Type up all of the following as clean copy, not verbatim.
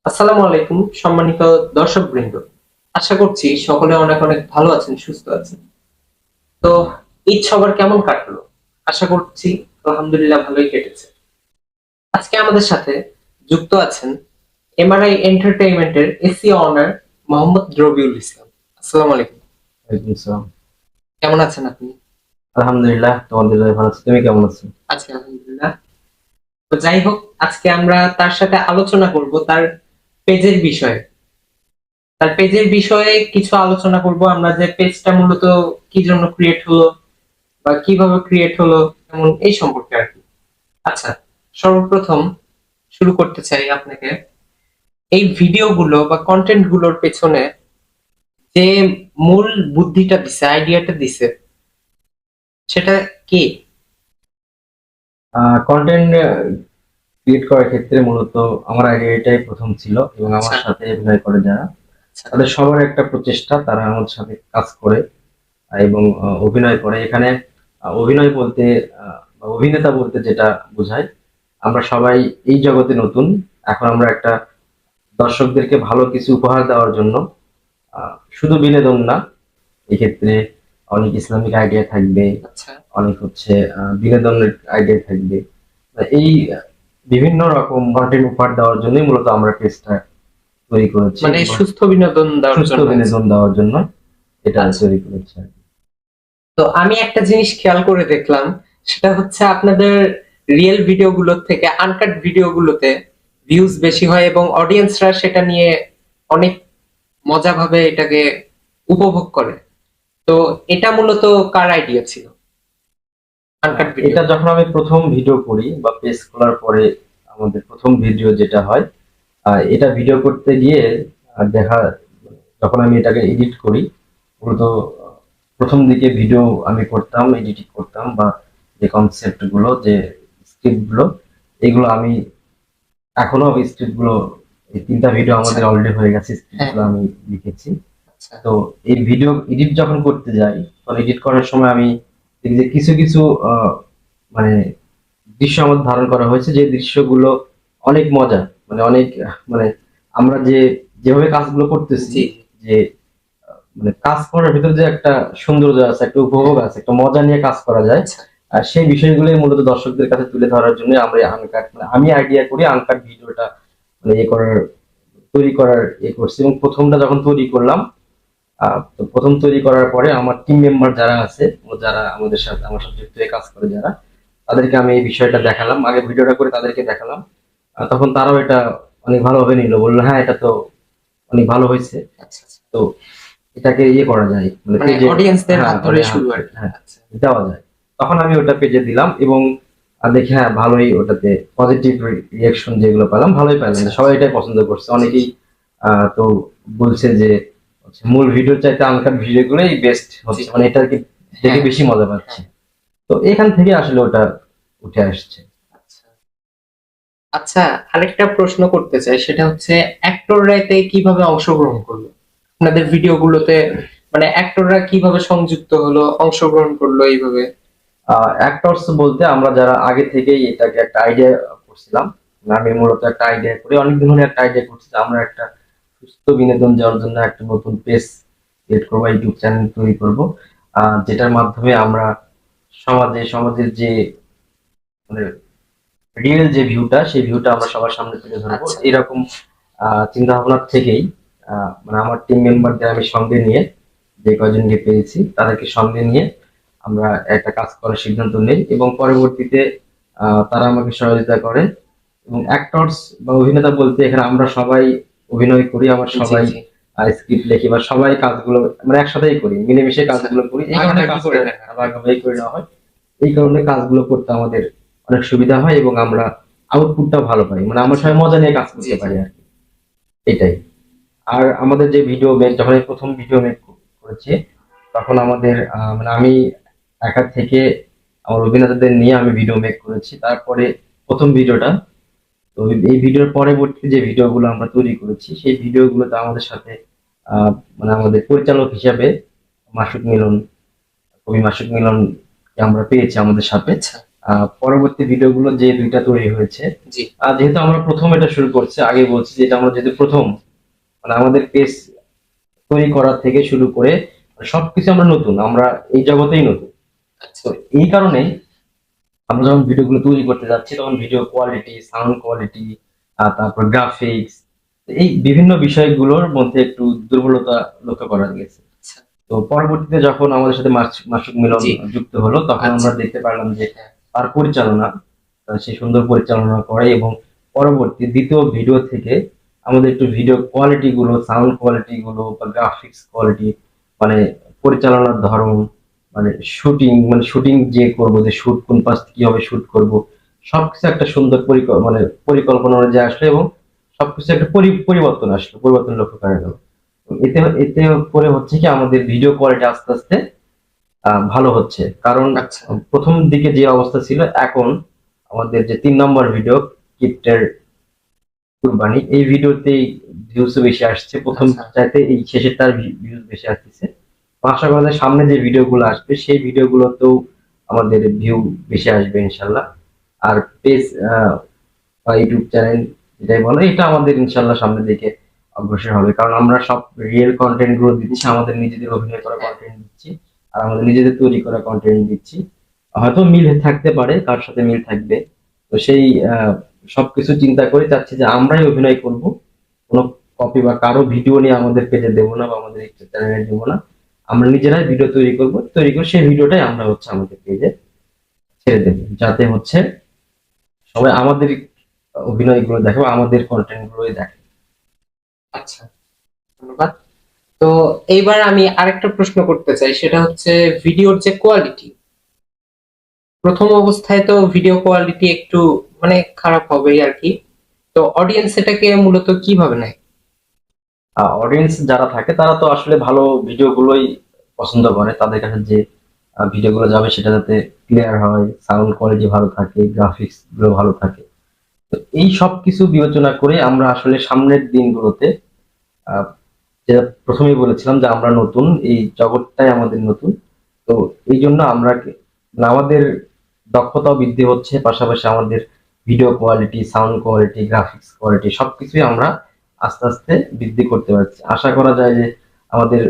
আসসালামু আলাইকুম সম্মানিত দর্শকবৃন্দ। আশা করছি সকলে অনেক অনেক ভালো আছেন, সুস্থ আছেন। তো ঈদ সবার কেমন কাটলো? আশা করছি আলহামদুলিল্লাহ ভালোই কেটেছে। আজকে আমাদের সাথে যুক্ত আছেন এমআরআই এন্টারটেইনমেন্টের এসি অনার মোহাম্মদ রবিউল ইসলাম। আসসালামু আলাইকুম। ওয়ালাইকুম আসসালাম। কেমন আছেন আপনি? আলহামদুলিল্লাহ, তোমাদের দয়ায় ভালো আছি। তুমি কেমন আছো? আছি আলহামদুলিল্লাহ। তো যাই হোক, আজকে আমরা তার সাথে আলোচনা করব তার পেজের বিষয়ে। তার পেজের বিষয়ে কিছু আলোচনা করব আমরা, যে পেজটা মূলত কি জন্য ক্রিয়েট হলো বা কিভাবে ক্রিয়েট হলো, এমন এই সম্পর্কে আর কি। আচ্ছা, সর্বপ্রথম শুরু করতে চাই আপনাকে, এই ভিডিওগুলো বা কন্টেন্ট গুলোর পেছনে যে মূল বুদ্ধিটা দিছে, আইডিয়াটা দিছে, সেটা কি? কন্টেন্ট ক্রিয়েট করার ক্ষেত্রে মূলত আমার আইডিয়া এটাই প্রথম ছিল, এবং আমার আচ্ছা সাথে অভিনয় করে যারা, আচ্ছা তাদের সবার একটা প্রচেষ্টা, তারা আমাদের সাথে কাজ করে এবং অভিনয় করে এখানে। অভিনয় বলতে বা অভিনেতা বলতে যেটা বোঝায়, আমরা সবাই এই জগতে নতুন। এখন আমরা একটা দর্শকদেরকে ভালো কিছু উপহার দেওয়ার জন্য, শুধু বিনোদন না, এক্ষেত্রে অনেক ইসলামিক আইডিয়া থাকবে, আচ্ছা। অনেক হচ্ছে বিনোদনের আইডিয়া থাকবে। এই বিভিন্ন রকম কন্টেন্ট উপহার দেওয়ার জন্যই মূলত আমরা পেজটা তৈরি করেছি, মানে এবং সুস্থ বিনোদন দেওয়ার সুস্থ জন্য আর কি। বিনোদন দেওয়ার জন্য এটা আচ্ছা, তৈরি করেছি আর কি। তো আমি একটা জিনিস খেয়াল করে দেখলাম, সেটা হচ্ছে আপনাদের রিয়েল ভিডিওগুলোর থেকে আনকাট ভিডিওগুলোতে ভিউজ বেশি হয় এবং অডিয়েন্সরা সেটা নিয়ে অনেক মজা ভাবে এটাকে উপভোগ করে। তো এটা মূলত কার আইডিয়া ছিল, আনকাট ভিডিও? এটা যখন আমি প্রথম ভিডিও করি বা পেজ খোলার পরে আমাদের প্রথম ভিডিও যেটা হয়, এটা ভিডিও করতে গিয়ে দেখা, যখন আমি এটাকে এডিট করি, মূলত প্রথম দিকে ভিডিও আমি করতাম, এডিটিং করতাম, বা যে কনসেপ্ট গুলো, যে স্ক্রিপ্ট গুলো, এগুলো আমি এখনো ওই স্ক্রিপ্ট গুলো, এই ৩টা ভিডিও আচ্ছা। আমাদের অলরেডি হয়ে গেছে, স্ক্রিপ্ট হ্যাঁ গুলো হ্যাঁ। আমি লিখেছি। আচ্ছা তো এই ভিডিও এডিট যখন করতে যাই, তখন এডিট করার সময় আমি দেখি যে কিছু কিছু মানে দৃশ্য আমাদের ধারণ করা হয়েছে, যে দৃশ্যগুলো অনেক মজা, মানে অনেক মানে আমরা যেভাবে কাজগুলো করতেছি, জি জি। যে মানে কাজ করার ভিতরে যে একটা সৌন্দর্য আছে, একটা উপভোগ হ্যাঁ। আছে, একটা মজা নিয়ে কাজ করা যায়। আচ্ছা আর সেই বিষয়গুলোই মূলত দর্শকদের কাছে তুলে ধরার জন্য আমরা আনকাট, মানে আমি আইডিয়া করি আনকাট ভিডিওটা, মানে তৈরি করার করছি। এবং প্রথমটা যখন তৈরি করলাম, তো প্রথম তৈরি করার পরে আমার টিম মেম্বার যারা আছে, ও যারা আমাদের সাথে আমার সাথে যুক্ত হয়ে কাজ করে যারা, তাদেরকে আমি এই বিষয়টা দেখালাম, আগে ভিডিওটা করে তাদেরকে দেখালাম। তখন তারাও এটা অনেক ভালোভাবে নিল, বললো হ্যাঁ এটা তো অনেক ভালো হয়েছে। আচ্ছা আচ্ছা। তো এটাকে করা যায়, মানে মানে পেজে, অডিয়েন্সদের হ্যাঁ হাত ধরে মানে শুরু আর কি। হ্যাঁ আচ্ছা দেওয়া যায়। তখন আমি ওটা পেজে দিলাম, এবং দেখি হ্যাঁ ভালোই, ওটাতে পজিটিভ রিয়াকশন যেগুলো পেলাম ভালোই পেলাম, আচ্ছা যে সবাই আচ্ছা। এটাই পছন্দ করছে। জি অনেকেই জি তো বলছে যে হচ্ছে মূল ভিডিওর চাইতে আনকাট ভিডিওগুলোই বেস্ট জি। হচ্ছে, মানে এটা আর কি দেখে হ্যাঁ বেশি মজা পাচ্ছে। হ্যাঁ। তো এখান থেকে আসলে ওটা উঠে আসছে। আচ্ছা আচ্ছা, আরেকটা প্রশ্ন করতে চাই, সেটা হচ্ছে অ্যাক্টররা এতে কিভাবে অংশগ্রহণ করলো আপনাদের ভিডিওগুলোতে? মানে অ্যাক্টররা কিভাবে সংযুক্ত হলো, অংশগ্রহণ করলো এইভাবে? অ্যাক্টরস বলতে আমরা যারা আগে থেকেই এটাকে একটা আইডিয়া করছিলাম, আমি মূলত একটা আইডিয়া করি, অনেক দিন ধরে একটা আইডিয়া করছি যে আমরা একটা সুস্থ বিনোদন দেওয়ার জন্য একটা নতুন পেজ ক্রিয়েট করবো, ইউটিউব চ্যানেল তৈরি করবো, যেটার মাধ্যমে আমরা সমাজের যে মানে রিয়েল যে ভিউটা, সেই ভিউটা আমরা সবার সামনে তুলে ধরবো, আচ্ছা এরকম চিন্তা ভাবনার থেকেই মানে আমার টিম মেম্বারদের আমি সঙ্গে নিয়ে, যে কয়জনকে পেয়েছি তাদেরকে সঙ্গে নিয়ে আমরা একটা কাজ করার সিদ্ধান্ত নেই, এবং পরবর্তীতে তারা আমাকে সহযোগিতা করে। এবং অ্যাক্টরস বা অভিনেতা বলতে এখানে আমরা সবাই অভিনয় করি, আমার জি সবাই জি। স্ক্রিপ্ট লেখি, বা সবাই কাজগুলো মানে একসাথেই করি, মিলেমিশে আচ্ছা, কাজগুলো করি, এই কারণে ভাগাভাগি করে কাজটা নেন আর কি। ভাগাভাগি করে নেওয়া হয়। এই কারণে কাজগুলো করতে আমাদের অনেক সুবিধা হয়, এবং আমরা আউটপুটটাও ভালো পাই, মানে আমরা আচ্ছা সবাই মজা নিয়ে কাজ জি করতে জি। পারি আর কি, এটাই। আর আমাদের যে ভিডিও মেক, যখন আমি প্রথম ভিডিও মেক করেছি, তখন আমাদের মানে আমি একা থেকে আমার অভিনেতাদের নিয়ে আমি ভিডিও মেক করেছি। তারপরে প্রথম ভিডিওটা, তো এই ভিডিওর পরবর্তী যে ভিডিওগুলো আমরা তৈরি করেছি, সেই ভিডিওগুলোতে আমাদের সাথে আহ, মানে আমাদের পরিচালক হিসাবে মাসুদ মিলন, কবি মাসুদ মিলনকে আমরা পেয়েছি আমাদের সাথে। আচ্ছা পরবর্তী ভিডিওগুলো যে দুইটা তৈরি হয়েছে, জি যেহেতু আমরা প্রথম এটা শুরু করছি, আগে বলছি যে এটা আমরা যেহেতু প্রথম, মানে আমাদের পেজ তৈরি করা থেকে শুরু করে সবকিছু আমরা নতুন, আমরা এই জগতেই নতুন। আচ্ছা তো এই কারণেই আমরা যখন ভিডিওগুলো তৈরি করতে যাচ্ছি তখন ভিডিও কোয়ালিটি, সাউন্ড কোয়ালিটি, তারপর গ্রাফিক্স, এই বিভিন্ন বিষয়গুলোর মধ্যে একটু দুর্বলতা লক্ষ্য করা গেছে। আচ্ছা তো পরবর্তীতে যখন আমাদের সাথে মাসুক মিলন জি যুক্ত হলো তখন আচ্ছা আমরা দেখতে পারলাম যে হ্যাঁ তার পরিচালনা, সে সুন্দর পরিচালনা করে, এবং পরবর্তী দ্বিতীয় ভিডিও থেকে আমাদের একটু ভিডিও কোয়ালিটি গুলো, সাউন্ড কোয়ালিটি গুলো বা গ্রাফিক্স কোয়ালিটি, মানে পরিচালনার ধরন, মানে শুটিং যে করব, যে শুট কোন পাশ থেকে কিভাবে শুট করব, সবকিছু একটা সুন্দর মানে পরিকল্পনা অনুযায়ী আসলো, এবং সবকিছু একটা পরিবর্তন আসলো, পরিবর্তন লক্ষ্য করা গেল। এতে এতে করে হচ্ছে কি আমাদের ভিডিও কোয়ালিটি আস্তে আস্তে ভালো হচ্ছে, কারণ আচ্ছা প্রথম দিকে যে অবস্থা ছিল, এখন আমাদের যে 3 নম্বর ভিডিও কিপ্টের কুরবানি, এই ভিডিওতেই ভিউজ বেশি আসছে, প্রথম আচ্ছা চাইতে এই শেষেরটার ভিউজ বেশি আসতেছে। তো আশা করা যায় সামনে যে ভিডিওগুলো আসবে সেই ভিডিওগুলোতেও আমাদের ভিউ বেশি আসবে ইনশাল্লাহ। আর পেজ বা ইউটিউব চ্যানেল যেটাই বলো, এটা আমাদের ইনশাল্লাহ সামনের দিকে অগ্রসর হবে, কারণ আমরা সব রিয়েল কন্টেন্ট গুলো দিচ্ছি, আমাদের নিজেদের অভিনয় করা হ্যাঁ কন্টেন্ট দিচ্ছি, আর আমাদের নিজেদের তৈরি করা কন্টেন্ট দিচ্ছি। হয়তো মিল থাকতে পারে, কার সাথে মিল থাকবে, তো সেই সবকিছু চিন্তা করে চাচ্ছি যে আমরাই অভিনয় করব, কোনো কপি বা কারো ভিডিও নিয়ে আমাদের পেজে দেবো না বা আমাদের চ্যানেলে দেবো না। আমরা নিজেরাই ভিডিও তৈরি করব, তৈরি করে সেই ভিডিওটাই আমরা হচ্ছে আমাদের পেজে ছেড়ে দেবো, যাতে হচ্ছে সবাই আমাদের অভিনয়গুলো দেখে বা আমাদের কন্টেন্ট গুলোই দেখে। আচ্ছা ধন্যবাদ। তো এইবার আমি আরেকটা প্রশ্ন করতে চাই, সেটা হচ্ছে ভিডিওর যে কোয়ালিটি। প্রথম অবস্থায় তো ভিডিও কোয়ালিটি একটু মানে খারাপ হবেই আর কি। তো অডিয়েন্স এটাকে মূলত কিভাবে নেয়? অডিয়েন্স যারা থাকে তারা তো আসলে ভালো ভিডিওগুলোই পছন্দ করে, তাদের কাছে যে ভিডিওগুলো যাবে সেটা যাতে ক্লিয়ার হয়, সাউন্ড কোয়ালিটি ভালো থাকে, গ্রাফিক্স গুলো ভালো থাকে। তো এই সব কিছু বিবেচনা করে আমরা আসলে সামনের দিনগুলোতে, আহ, যেটা প্রথমেই বলেছিলাম যে আমরা নতুন, এই জগৎটাই আমাদের নতুন। তো এই জন্য আমরা মানে আমাদের দক্ষতাও বৃদ্ধি হচ্ছে, পাশাপাশি আমাদের video quality, sound quality, graphics quality সবকিছুই আমরা আস্তে আস্তে বৃদ্ধি করতে পারছি। আশা করা যায় যে আমাদের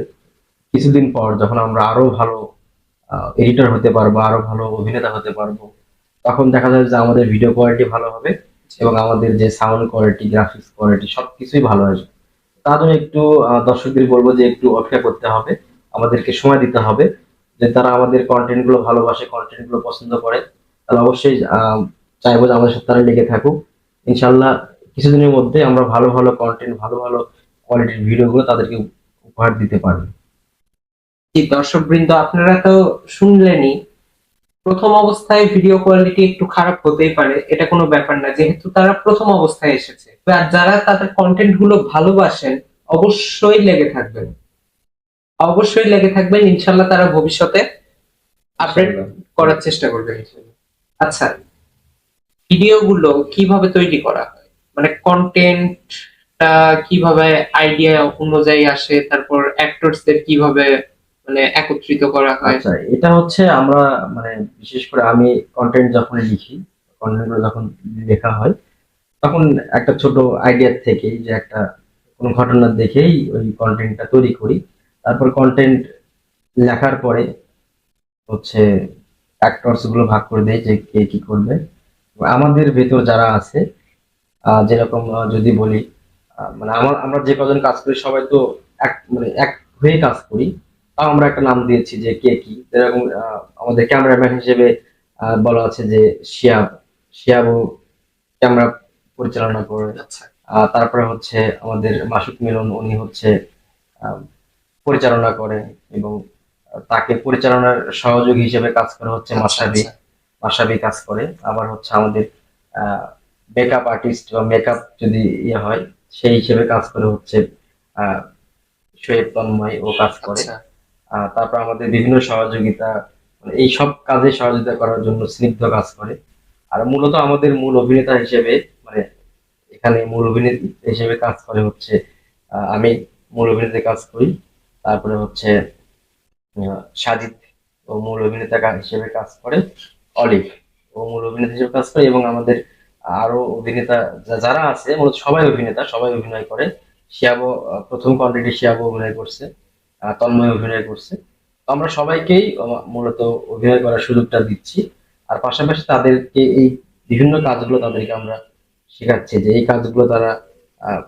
কিছুদিন পর যখন আমরা আরো ভালো এডিটর হতে পারবো, আরো ভালো অভিনেতা হতে পারবো, তখন দেখা যাবে যে আমাদের ভিডিও কোয়ালিটি ভালো হবে, জি এবং আমাদের যে সাউন্ড কোয়ালিটি, গ্রাফিক্স কোয়ালিটি সবকিছুই ভালো আসবে। তার জন্য একটু দর্শকদের বলবো যে একটু অপেক্ষা করতে হবে, আমাদেরকে সময় দিতে হবে। যে তারা আমাদের কন্টেন্ট গুলো ভালোবাসে, কন্টেন্ট গুলো পছন্দ করে, তাহলে অবশ্যই চাইবো যে আমাদের সাথে তারা লেগে থাকুক। ইনশাল্লাহ কিছুদিনের মধ্যে আমরা ভালো ভালো কন্টেন্ট, ভালো ভালো কোয়ালিটির ভিডিও গুলো তাদেরকে উপহার দিতে পারবো। জি, দর্শক বৃন্দ আপনারা তো শুনলেনই, প্রথম অবস্থায় ভিডিও কোয়ালিটি একটু খারাপ হতেই পারে, এটা কোনো ব্যাপার না, যেহেতু তারা প্রথম অবস্থায় এসেছে। আর যারা তাদের কন্টেন্ট গুলো ভালোবাসেন অবশ্যই লেগে থাকবেন, অবশ্যই লেগে থাকবেন, ইনশাল্লাহ তারা ভবিষ্যতে আপডেট ইনশাল্লাহ। করার চেষ্টা করবেন ইনশাল্লাহ। আচ্ছা, ভিডিও গুলো কিভাবে তৈরি করা হয়, মানে কন্টেন্টটা কিভাবে আইডিয়া অনুযায়ী আসে, তারপর অ্যাক্টরসদের কিভাবে মানে একত্রিত করা হয়? আচ্ছা, এটা হচ্ছে আমরা, মানে বিশেষ করে আমি কন্টেন্ট যখন লিখি, কন্টেন্ট গুলো যখন লেখা হয়, তখন একটা ছোট আইডিয়া থেকেই, যে একটা কোনো ঘটনা দেখেই ওই কন্টেন্টটা তৈরি করি। তারপর কন্টেন্ট লেখার পরে হচ্ছে অ্যাক্টরস গুলো ভাগ করে দেয় যে কে কি করবে। আমাদের ভেতর যারা আছে, যেরকম যদি বলি, মানে আমরা যে কজন কাজ করি সবাই তো এক হয়ে কাজ করি। তাও আমরা একটা নাম দিয়েছি যে কে কি, যেরকম আমাদের ক্যামেরাম্যান হিসেবে বলা আছে যে শিয়াব, শিয়াবও ক্যামেরা পরিচালনা করে। আচ্ছা তারপরে হচ্ছে আমাদের মাসুক মিলন, উনি হচ্ছে আহ, পরিচালনা করে, এবং তাকে পরিচালনার সহযোগী হিসেবে কাজ করে হচ্ছে আচ্ছা মাসাবি। আচ্ছা মাসাবি কাজ করে। আবার হচ্ছে আমাদের মেকআপ আর্টিস্ট বা মেকআপ যদি ইয়ে হয়, সেই হিসেবে কাজ করে হচ্ছে আহ শোয়েব তন্ময়, ও কাজ করে। আচ্ছা তারপর আমাদের বিভিন্ন সহযোগিতা, মানে এই সব কাজে সহযোগিতা করার জন্য স্নিগ্ধ কাজ করে। আর মূলত আমাদের মূল অভিনেতা হিসেবে, মানে এখানে মূল অভিনেতা হিসেবে কাজ করে হচ্ছে আমি মূল অভিনেতায় কাজ করি। তারপরে হচ্ছে সাজিদ ও মূল অভিনেতা হিসেবে কাজ করে অলিভ, ও ও মূল অভিনেতা হিসেবে কাজ করে, এবং আমাদের আরো অভিনেতা যারা আছে মূলত সবাই অভিনেতা, সবাই অভিনয় করে। শিয়াবও প্রথম কন্টেন্টে শিয়াবও অভিনয় করছে, তন্ময় অভিনয় করছে। তো আমরা সবাইকেই মূলত অভিনয় করার সুযোগটা দিচ্ছি। আর পাশাপাশি তাদেরকে এই বিভিন্ন কাজগুলো তাদেরকে আমরা শেখাচ্ছি, যে এই কাজগুলো তারা আহ,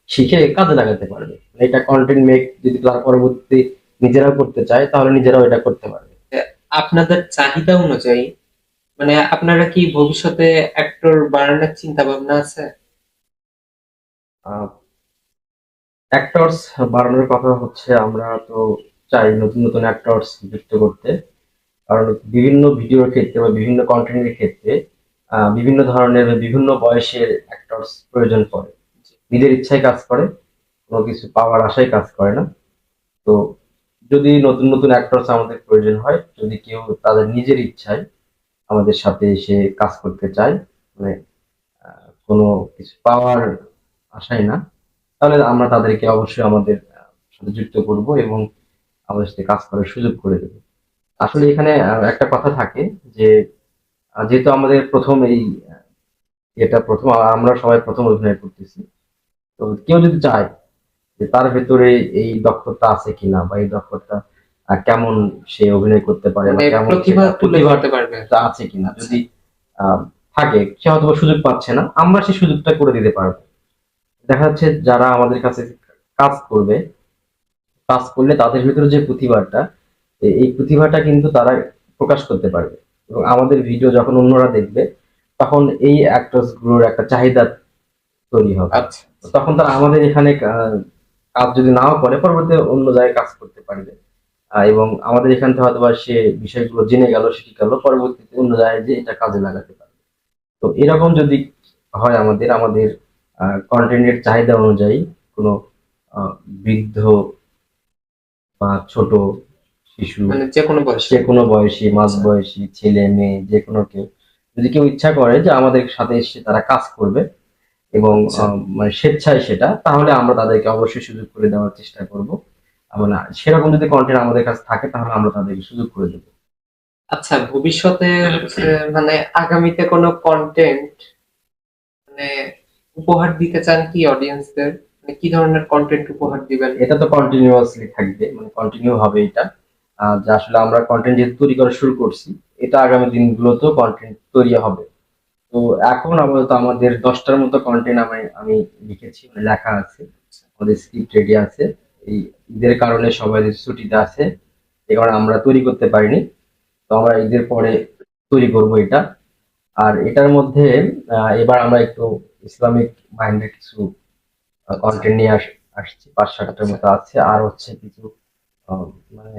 শিখে কাজে লাগাতে পারবে। এটা কন্টেন্ট মেক যদি তারা পরবর্তী নিজেরাও করতে চায় তাহলে নিজেরাও এটা করতে পারবে। আপনাদের চাহিদা অনুযায়ী মানে আপনারা কি ভবিষ্যতে অ্যাক্টর বানানোর চিন্তা ভাবনা আছে? অ্যাক্টরস বাড়ানোর কথা হচ্ছে, আমরা তো চাই নতুন নতুন অ্যাক্টরস যুক্ত করতে। কারণ বিভিন্ন ভিডিওর ক্ষেত্রে বা বিভিন্ন কন্টেন্টের ক্ষেত্রে বিভিন্ন ধরনের বা বিভিন্ন বয়সের অ্যাক্টরস প্রয়োজন পড়ে। নিজের ইচ্ছায় কাজ করে, কোনো কিছু পাওয়ার আশায় কাজ করে না। তো যদি নতুন নতুন অ্যাক্টরস আমাদের প্রয়োজন হয়, যদি কেউ তাদের নিজের ইচ্ছায় আমাদের সাথে এসে কাজ করতে চায়, মানে কোনো কিছু পাওয়ার আশায় না, তাহলে আমরা তাদেরকে অবশ্যই আমাদের সাথে যুক্ত করব এবং আমাদের সাথে কাজ করার সুযোগ করে দেব। আসলে এখানে একটা কথা থাকে যে যেহেতু আমাদের প্রথম এই এটা প্রথম, আমরা সবাই প্রথম অভিনয় করতেছি। তো কেউ যদি চায় যে তার ভেতরে এই দক্ষতা আছে কিনা, বা এই দক্ষতা কেমন সে অভিনয় করতে পারে, বা মানে কেমন প্রতিভা তুলে ধরতে পারবে। প্রতিভাটা আছে কিনা, যদি আহ, থাকে, সে হয়তো বা সুযোগ পাচ্ছে না, আমরা সেই সুযোগটা করে দিতে পারবো। দেখা যাচ্ছে যারা আমাদের কাছে কাজ করবে, কাজ করলে তাদের ভিতরে যে প্রতিভাটা, এই প্রতিভাটা কিন্তু তারা প্রকাশ করতে পারবে। এবং আমাদের ভিডিও যখন অন্যরা দেখবে, তখন এই অ্যাক্টরস গুলোর একটা চাহিদা তৈরি হবে। আচ্ছা, তো তখন তারা আমাদের এখানে কাজ যদি নাও করে, পরবর্তীতে অন্য জায়গায় কাজ করতে পারবে। এবং আমাদের এখান থেকে হয়তো বা সে বিষয়গুলো জেনে গেল, শিখে গেল, পরবর্তীতে অন্য জায়গায় যে এটা কাজে লাগাতে পারবে। তো এরকম যদি হয়, আমাদের আমাদের কন্টেন্টের চাহিদা অনুযায়ী কোনো আহ, বৃদ্ধ বা ছোট শিশু, মানে যে কোনো বয়সে। যে কোনো বয়সী, মাঝবয়সী, ছেলে মেয়ে, যে কোনো কেউ, যদি কেউ ইচ্ছা করে যে আমাদের সাথে এসে তারা কাজ করবে এবং আচ্ছা, মানে স্বেচ্ছায় সেটা, তাহলে আমরা তাদেরকে অবশ্যই সুযোগ করে দেওয়ার চেষ্টা করব। মানে সেরকম যদি কন্টেন্ট আমাদের কাছে থাকে, তাহলে আমরা তাদেরকে সুযোগ করে দেবো। আচ্ছা, ভবিষ্যতে হচ্ছে মানে আগামীতে কোনো কন্টেন্ট মানে উপহার দিতে চান কি অডিয়েন্সদের? মানে কি ধরনের কন্টেন্ট উপহার দিবেন? এটা তো কন্টিনিউয়াসলি থাকবে, মানে কন্টিনিউ হবে এটা। যে আসলে আমরা কন্টেন্ট যেহেতু তৈরি করা শুরু করছি, এটা আগামী দিনগুলোতেও কন্টেন্ট তৈরি হবে। তো এখন আপাতত আমাদের 10টার মতো কন্টেন্ট আমি আমি লিখেছি, মানে লেখা আছে, আমাদের স্ক্রিপ্ট রেডি আছে। এই ঈদের কারণে সবাই ছুটিতে আছে, এই কারণে আমরা তৈরি করতে পারিনি। তো আমরা ঈদের পরে তৈরি করব এটা। আর এটার মধ্যে এবার আমরা একটু ইসলামিক মাইন্ডের কিছু কন্টেন্ট নিয়ে আসছি, 5-7টার মতো আছে। আর হচ্ছে কিছু আহ, মানে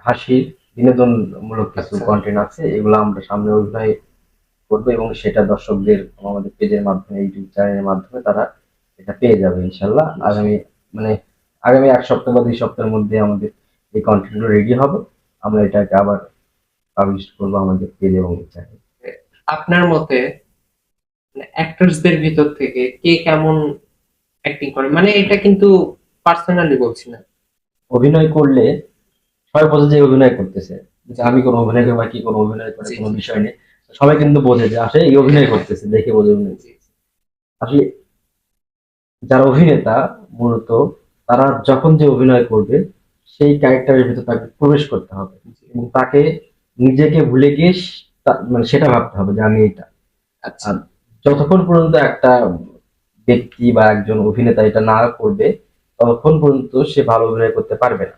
হাসির বিনোদনমূলক কিছু আচ্ছা, কন্টেন্ট আছে, এগুলো আমরা সামনে অভিনয় করবো, এবং সেটা দর্শকদের আমাদের পেজের মাধ্যমে, ইউটিউব চ্যানেলের মাধ্যমে তারা এটা পেয়ে যাবে ইনশাল্লাহ। আগামী মানে আগামী 1 সপ্তাহ বা 2 সপ্তাহের মধ্যে আমাদের এই কন্টেন্টগুলো রেডি হবে। আমরা এটাকে আবার পাবলিশ করবো আমাদের পেজ এবং চ্যানেল। আপনার মতে অ্যাক্টরসদের ভিতর থেকে কে কেমন অ্যাক্টিং করে? মানে এটা কিন্তু পার্সোনালি বলছি না। অভিনয় করলে সবাই বোঝে যে অভিনয় করতেছে, যে আমি কোনো অভিনয় করে বা কি কোনো অভিনয় করে, জি, কোনো জি, বিষয় নেই। সবাই কিন্তু বোঝে যে আসলে এই অভিনয় করতেছে, দেখে বোঝে অভিনয় জি, করতেছে। আসলে যারা অভিনেতা মূলত, তারা যখন যে অভিনয় করবে, সেই ক্যারেক্টারের ভিতর তাকে প্রবেশ করতে হবে, জি। এবং তাকে নিজেকে ভুলে গিয়ে মানে সেটা ভাবতে হবে যে আমি এটা। আচ্ছা, আর যতক্ষণ পর্যন্ত একটা ব্যক্তি বা একজন অভিনেতা এটা না করবে, ততক্ষণ পর্যন্ত সে ভালো অভিনয় করতে পারবে না।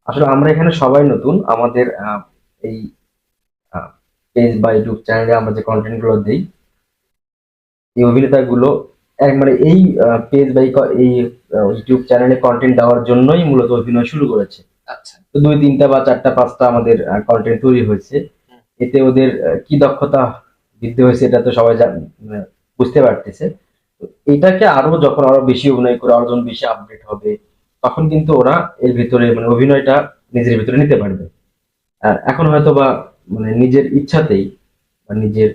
আসলে আমরা এখানে সবাই নতুন, আমাদের এই পেজ বা ইউটিউব চ্যানেলে আমরা যে কন্টেন্ট গুলো দিই, এই অভিনেতাগুলো মানে এই পেজ বা এই ইউটিউব চ্যানেলে কন্টেন্ট দেওয়ার জন্যই মূলত অভিনয় শুরু করেছে। আচ্ছা। তো 2-3টা বা 4টা 5টা আমাদের কন্টেন্ট তৈরি হয়েছে। হুম, এতে ওদের কি দক্ষতা বৃদ্ধি হয়েছে, এটা তো সবাই মানে বুঝতে পারতেছে। তো এটাকে আরো যখন আরো বেশি অভিনয় করে, আরো যখন বেশি আপডেট হবে, তখন কিন্তু ওরা এর ভিতরে মানে অভিনয়টা নিজের ভিতরে নিতে পারবে। এখন হয়তো বা মানে নিজের ইচ্ছাতেই বা নিজের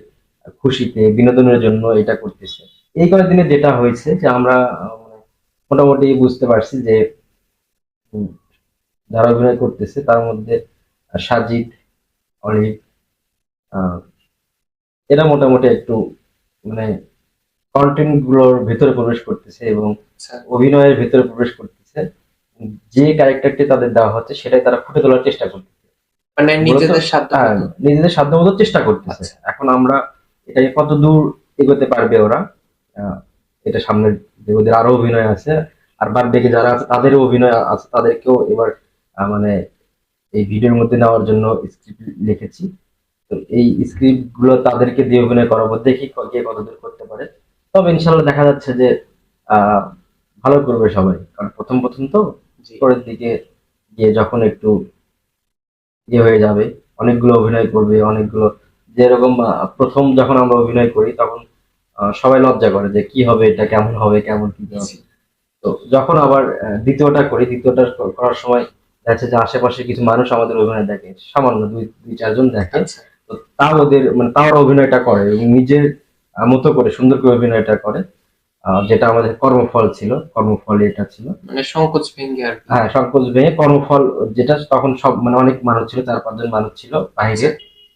খুশিতে বিনোদনের জন্য এটা করতেছে। এই কয়েকদিনে যেটা হয়েছে যে আমরা মানে মোটামুটি বুঝতে পারছি যে উম, যারা অভিনয় করতেছে তার মধ্যে সাজিদ, অলিভ, আহ, এরা মোটামুটি একটু মানে কন্টেন্ট গুলোর ভেতরে প্রবেশ করতেছে এবং আচ্ছা, অভিনয়ের ভেতরে প্রবেশ করতেছে। যে ক্যারেক্টারটি তাদের দেওয়া হচ্ছে সেটাই তারা ফুটে তোলার চেষ্টা করতেছে মানে মূলত। নিজেদের সাধ্য হ্যাঁ, মতো। নিজেদের সাধ্যমতো চেষ্টা করতেছে। আচ্ছা, এখন আমরা এটাকে কত দূর এগোতে পারবে ওরা, আহ, এটা সামনে যে ওদের আরো অভিনয় আছে, আর বাদ বাকি যারা আছে তাদেরও অভিনয় আছে, তাদেরকেও এবার মানে এই ভিডিওর মধ্যে নেওয়ার জন্য স্ক্রিপ্ট লিখেছি। তো এই স্ক্রিপ্ট গুলো তাদেরকে দিয়ে অভিনয় করাবো, দেখি কে কতদূর করতে পারে। তবে ইনশাল্লাহ দেখা যাচ্ছে যে আহ ভালো করবে সবাই, কারণ প্রথম প্রথম তো। জি, পরের দিকে গিয়ে যখন একটু ইয়ে হয়ে যাবে, অনেকগুলো অভিনয় করবে, অনেকগুলো যেরকম প্রথম যখন আমরা অভিনয় করি তখন সবাই লজ্জা করে যে কি হবে, এটা কেমন হবে, কেমন কি হবে। জি, তো যখন আবার দ্বিতীয়টা করি, দ্বিতীয়টা করার সময় দেখা যাচ্ছে যে আশেপাশে কিছু মানুষ আমাদের অভিনয় দেখে, সামান্য দুই দুই চারজন দেখে। আচ্ছা, তো তাও ওদের মানে তাও ওরা অভিনয়টা করে এবং নিজের মতো করে সুন্দর করে অভিনয়টা করে। যেটা আমাদের কর্মফল ছিল, কর্মফল এটা ছিল। মানে সংকোচ ভেঙে আর কি। হ্যাঁ, সংকোচ ভেঙে কর্মফল, যেটা তখন সব মানে অনেক মানুষ ছিল, 4-5 জন মানুষ ছিল আচ্ছা, বাইরে,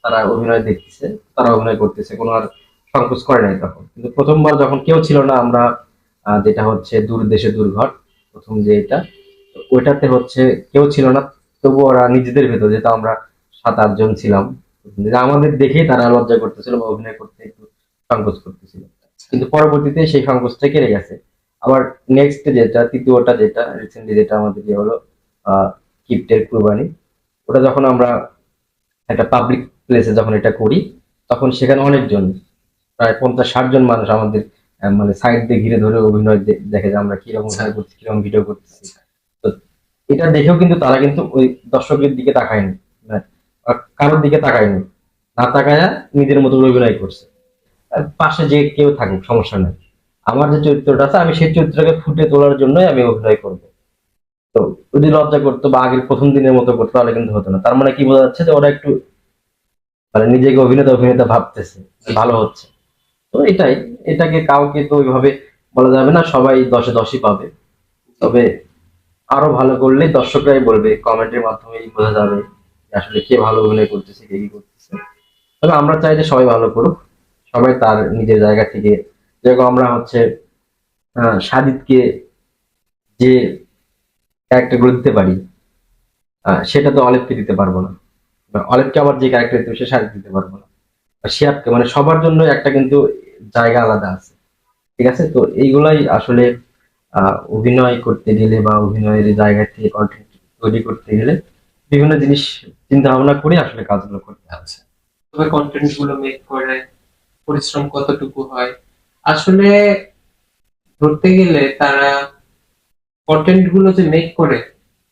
তারা অভিনয় দেখতেছে, তারা অভিনয় করতেছে, কোনো আর সংকোচ করে নাই তখন। কিন্তু প্রথমবার যখন কেউ ছিল না, আমরা যেটা হচ্ছে দূর দেশে দূরঘর, প্রথম যে এটা, তো ওইটাতে হচ্ছে কেউ ছিল না, তবু ওরা নিজেদের ভেতর, যেটা আমরা 7-8 জন ছিলাম, যে আমাদের দেখেই তারা লজ্জা করতেছিল বা অভিনয় করতে একটু সংকোচ করতেছিল। আচ্ছা, কিন্তু পরবর্তীতে সেই সংকোচটা কেটে গেছে। আবার নেক্সট যেটা, তৃতীয়টা যেটা রিসেন্টলি যেটা আমাদের ইয়ে হলো, কিপ্টের কুরবানি, ওটা যখন আমরা একটা পাবলিক প্লেসে যখন এটা করি, তখন সেখানে অনেকজন, প্রায় 50-60 জন মানুষ আমাদের মানে সাইড দিয়ে ঘিরে ধরে অভিনয় দেখে যে আমরা কিরকম আচ্ছা, অভিনয় করছি, কিরকম ভিডিও করতেছি। আচ্ছা, তো এটা দেখেও কিন্তু তারা কিন্তু ওই দর্শকের দিকে তাকায়নি, মানে কারোর দিকে তাকায়নি, না তাকায়া নিজের মতো করে অভিনয় করছে। আর পাশে যে কেউ থাকুক সমস্যা নেই, আমার যে চরিত্রটা আছে আমি সেই চরিত্রটাকে ফুটে তোলার জন্যই আমি অভিনয় করবো। তো যদি লজ্জা করতো বা আগের প্রথম দিনের মতো করতো তাহলে কিন্তু হতো না। তার মানে কি বোঝা যাচ্ছে যে ওরা একটু মানে নিজেকে অভিনেতা অভিনেতা ভাবতেছে, জি, ভালো হচ্ছে। তো এটাই, এটাকে কাউকে তো ওইভাবে বলা যাবে না সবাই 10-এ 10ই পাবে। জি, তবে আরো ভালো করলে দর্শকরাই বলবে, কমেন্টের মাধ্যমেই বোঝা যাবে যে আসলে কে ভালো অভিনয় করতেছে, কে কি করতেছে। তবে আমরা চাই যে সবাই ভালো করুক, সবাই তার নিজের জায়গা থেকে। যেরকম আমরা হচ্ছে সাজিদকে যে ক্যারেক্টার গুলো দিতে পারি, সেটা তো অলেপকে দিতে পারবো না, বা অলেপকে আবার যে ক্যারেক্টার দিতে সে সাজিদ দিতে পারবো না, বা শিয়াবকে, মানে সবার জন্য একটা কিন্তু জায়গা আলাদা আছে। ঠিক আছে, তো এইগুলাই আসলে অভিনয় করতে গেলে বা অভিনয়ের জায়গা থেকে কন্টেন্ট তৈরি করতে গেলে বিভিন্ন জিনিস চিন্তা ভাবনা করে আসলে কাজগুলো করতে হবে। আচ্ছা। তবে কন্টেন্ট গুলো মেক করে পরিশ্রম কতটুকু হয় আসলে ধরতে গেলে তারা কন্টেন্ট গুলো যে মেক করে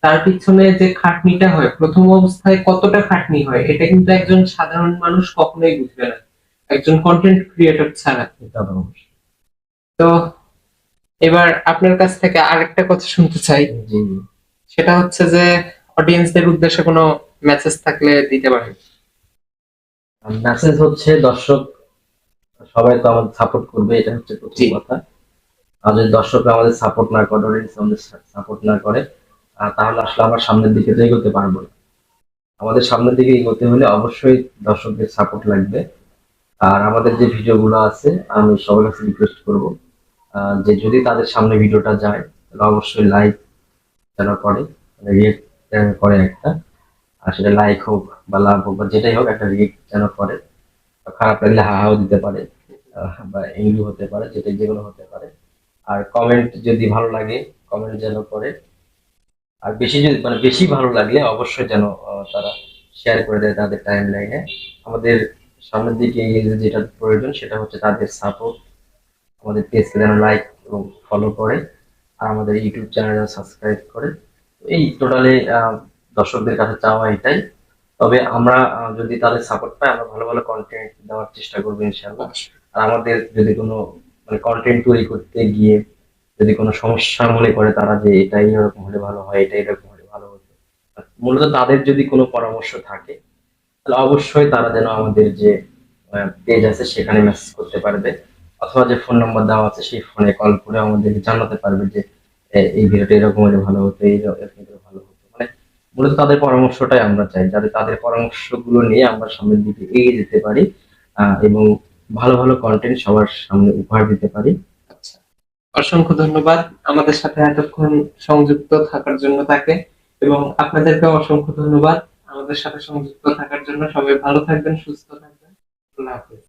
তার পিছনে যে খাটনিটা হয় প্রথম অবস্থায় কতটা খাটনি হয় এটা কিন্তু একজন সাধারণ মানুষ কখনোই বুঝবে না একজন কন্টেন্ট ক্রিয়েটর ছাড়া। এটা তো অবশ্যই। তো এবার আপনার কাছ থেকে আরেকটা কথা শুনতে চাই, জি, সেটা হচ্ছে যে অডিয়েন্সদের উদ্দেশ্যে কোনো মেসেজ থাকলে দিতে পারেন। মেসেজ হচ্ছে দর্শক সবাই তো আমাদের সাপোর্ট করবে, এটা হচ্ছে প্রথম জি, কথা। আর যদি দর্শকরা আমাদের সাপোর্ট না করে, অডিয়েন্স আমাদের সাপোর্ট না করে, তাহলে আসলে আমরা সামনের দিকে তো এগোতে পারবো না। আমাদের সামনের দিকে এগোতে হলে অবশ্যই দর্শকদের সাপোর্ট লাগবে। আর আমাদের যে ভিডিওগুলো আছে, আমি সবার কাছে রিকোয়েস্ট করবো যে যদি তাদের সামনে ভিডিওটা যায় তাহলে অবশ্যই লাইক যেন করে, মানে রিয়েক্ট করে একটা, আর সেটা লাইক হোক বা লাভ হোক বা যেটাই হোক, একটা রিয়েক্ট যেন করে। খারাপ লাগলে হাহাও দিতে পারে, বা এমনি হতে পারে, যেটা যেগুলো হতে পারে। আর কমেন্ট যদি ভালো লাগে, কমেন্ট যেন করে। আর বেশি যদি মানে বেশি ভালো লাগলে অবশ্যই যেন তারা শেয়ার করে দেয় তাদের টাইম লাইনে। আমাদের সামনের দিকে এগিয়ে যেতে যেটা প্রয়োজন সেটা হচ্ছে তাদের সাপোর্ট। আমাদের পেজকে যেন লাইক এবং ফলো করে, আর আমাদের ইউটিউব চ্যানেল যেন সাবস্ক্রাইব করে। তো এই টোটালি দর্শকদের কাছে চাওয়া এটাই। তবে আমরা যদি তাদের সাপোর্ট পাই, আমরা ভালো ভালো কন্টেন্ট দেওয়ার চেষ্টা করবো ইনশাআল্লাহ। অবশ্যই। আর আমাদের যদি কোনো মানে কন্টেন্ট তৈরি করতে গিয়ে যদি কোনো সমস্যা মনে করে তারা যে এটাই এরকম হলে ভালো হয়, এটা এরকম হলে ভালো হতো, মূলত তাদের যদি কোনো পরামর্শ থাকে তাহলে অবশ্যই তারা যেন আমাদের যে পেজ আছে সেখানে মেসেজ করতে পারবে, অথবা যে ফোন নম্বর দেওয়া আছে সেই ফোনে কল করে আমাদের জানাতে পারবে যে এই ভিডিওটা এরকম হলে ভালো হতো, এরকম হলে ভালো হতো। মানে মূলত তাদের পরামর্শটাই আমরা চাই, যাতে তাদের পরামর্শগুলো নিয়ে আমরা সামনের দিকে এগিয়ে যেতে পারি। এবং ভালো ভালো কন্টেন্ট সবার সামনে উপহার দিতে পারি। আচ্ছা, অসংখ্য ধন্যবাদ আমাদের সাথে এতক্ষণ সংযুক্ত থাকার জন্য তাকে, এবং আপনাদেরকে অসংখ্য ধন্যবাদ আমাদের সাথে সংযুক্ত থাকার জন্য। সবাই ভালো থাকবেন, সুস্থ থাকবেন। আল্লাহ হাফেজ।